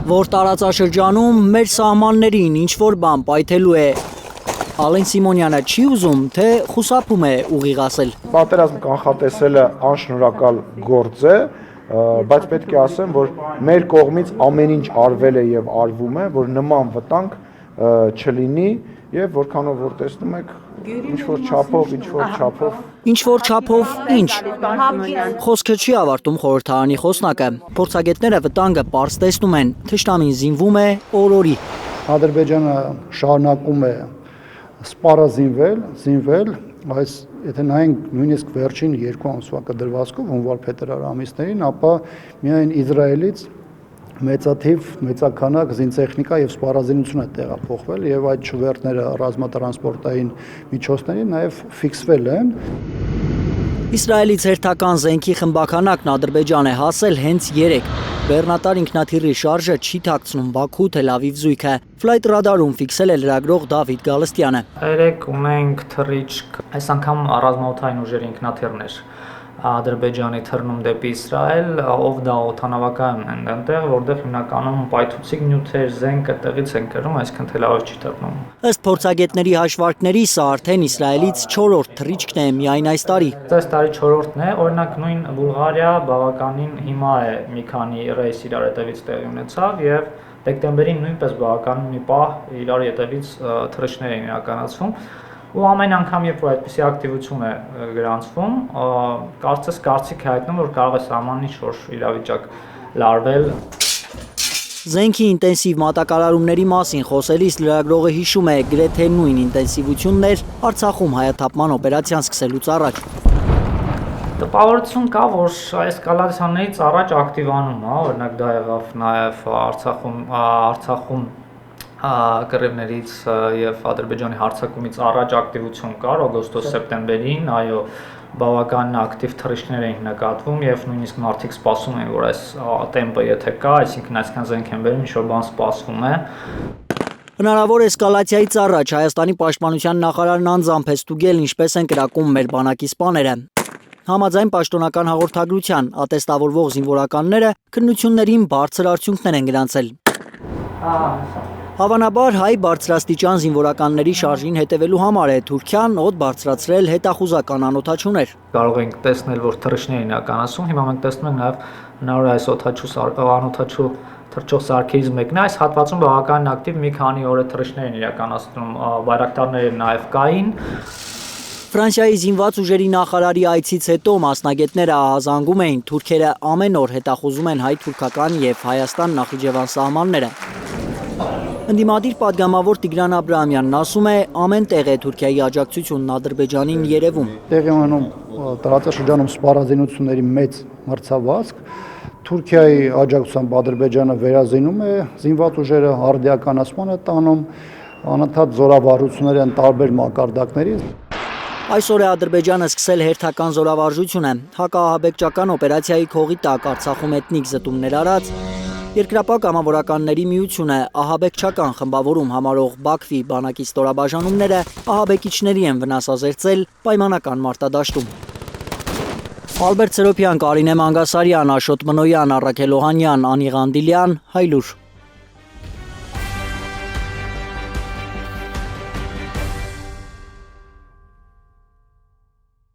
Որ տարածաշրջանում մեր սահմաններին ինչ-որ բան պայթելու է, Ալեն Սիմոնյանը չի ուզում, թե խուսափում է ուղիղ ասել։ Պատերազմ կանխատեսելը անշնորհակալ գործ է, բայց պետք է ասեմ, որ մեր կողմից ամեն ինչ արվել է եւ արվում է, որ նման վտանգ չլինի եւ որքանով որ տեսնում եք ինչ-որ չափով Ինչ-որ չափով ինչ։ Խոսքը չի ավարտում խորհրդարանի խոսնակը։ Փորձագետները վտանգը պարզ տեսնում են, թշնամին զինվում է օր-օրի։ Ադրբեջանը շարունակում է սպառազինվել, այս եթե նայենք նույնիսկ վերջին 2 ամսվա կդրվածքով հունվար-փետրվար ամիսներին, ապա միայն Իսրայելից մեծականակ զինտեխնիկա եւ սպառազինություն է տեղափոխվել եւ այդ շուվերտները ռազմատրանսպորտային միջոցների նաեւ ֆիքսվել են։ Իսրայելից հերթական զենքի խմբականակն Ադրբեջան է հասել հենց 3։ Բեռնատար ինքնաթիռի շարժը չի թաքցնում Բաքու Թել Ավիվ զույգը։ Flight Radar-ում ֆիքսել է լրագրող Դավիթ Գալստյանը։ Երեք ունենք թռիչք, այս անգամ ռազմաօդային ուժերի ինքնաթիռներ Ադրբեջանի թռնում դեպի Իսրայել, ով դա օդանավակայանն են այնտեղ, որտեղ հիմնականում պայթուցիկ նյութեր, զենքը տեղից են կրում, այսինքն Թել Ավիվ չի թռնում։ Ըստ փորձագետների հաշվարկների, սա արդեն Իսրայելից 4-րդ թռիչքն է միայն այս տարի։ Այս տարի 4-րդն է, օրինակ նույն Բուլղարիա բավականին հիմա է մի քանի ռեյս իրար հետևից տեղի ունեցավ եւ դեկտեմբերին նույնպես բավականին մի պահ իրար հետևից թռիչքներ էին իրականացվում։ Ու ամեն անգամ, երբ որ այդպիսի ակտիվություն է գրանցվում, կարծիք հայտնում, որ կարող է սահմանին շոր իրավիճակ լարվել։ Զենքի ինտենսիվ մատակարարումների մասին խոսելիս լրագրողը հիշում է գրեթե նույն ինտենսիվությունն էր Արցախում հայաթափման օպերացիան սկսելուց առաջ։ Տպավորություն կա, որ էսկալացիաներից առաջ ակտիվանում է, օրինակ դա եղավ նաև Արցախում կռիվներից եւ Ադրբեջանի հարձակումից առաջ ակտիվություն կար օգոստոս-սեպտեմբերին, այո, բավականին ակտիվ թռիչքներ էին նկատվում եւ նույնիսկ մարդիկ սպասում են, որ այս տեմպը եթե կա, այսինքն այսքան զենք են բերում, ինչ-որ բան սպասվում է։ Հնարավոր էսկալացիայից առաջ Հայաստանի պաշտպանության նախարարն անձամբ է ստուգել ինչպես են կրակում մեր բանակի սպաները։ Համաձայն պաշտոնական հաղորդագրության ատեստավորվող զինվորականները քննություններին բարձր արդյունքներ են գրանցել։ Հավանաբար հայ բարձրաստիճան զինվորականների շարժին հետևելու համար է Թուրքիան օդ բարձրացրել հետախուզական անօդաչուներ։ Կարող ենք տեսնել, որ թռիչքներ են իրականացում, հիմա մենք տեսնում ենք նաև հնարավոր է այս անօդաչու թռչող սարքերից մեկն է, այս հատվածում բավականին ակտիվ մի քանի օր է թռիչքներ են իրականացնում, բայրակտարները նաև կային։ Ֆրանսիայի զինված ուժերի նախարարի այցից հետո մասնագետները ահազանգում էին թուրքերը ամեն օր հետախուզում են հայ-թուրքական եւ Հայաստան-Նախիջևան սահմանները։ Ընդդիմադիր պատգամավոր Տիգրան Աբրահամյանն ասում է, ամեն տեղ է Թուրքիայի աջակցությունն Ադրբեջանին երևում։ Տեղի ունենում տարածաշրջանում սպառազինությունների մեծ մրցավազք, Թուրքիայի աջակցությամբ Ադրբեջանը վերազինում է զինված ուժերը, արդիականացման է տանում, անընդհատ զորավարություններ են տարբեր մակարդակների։ Այսօր է Ադրբեջանը սկսել հերթական զորավարժությունը, հակաահաբեկչական օպերացիայի քողի տակ Արցախում էթնիկ զտումներ արած, Երկրապահ կամավորականների միությունը ահաբեկչական խմբավորում համարող Բաքվի բանակի ստորաբաժանումները ահաբեկիչների են վնասազերծել պայմանական մարտադաշտում։ Ալբերտ Սերոբյան, Կարինե Մանգասարյան, Աշոտ Մնոյան, Առաքել Օհանյան, Անի Ղանդիլյան, Հայլուր։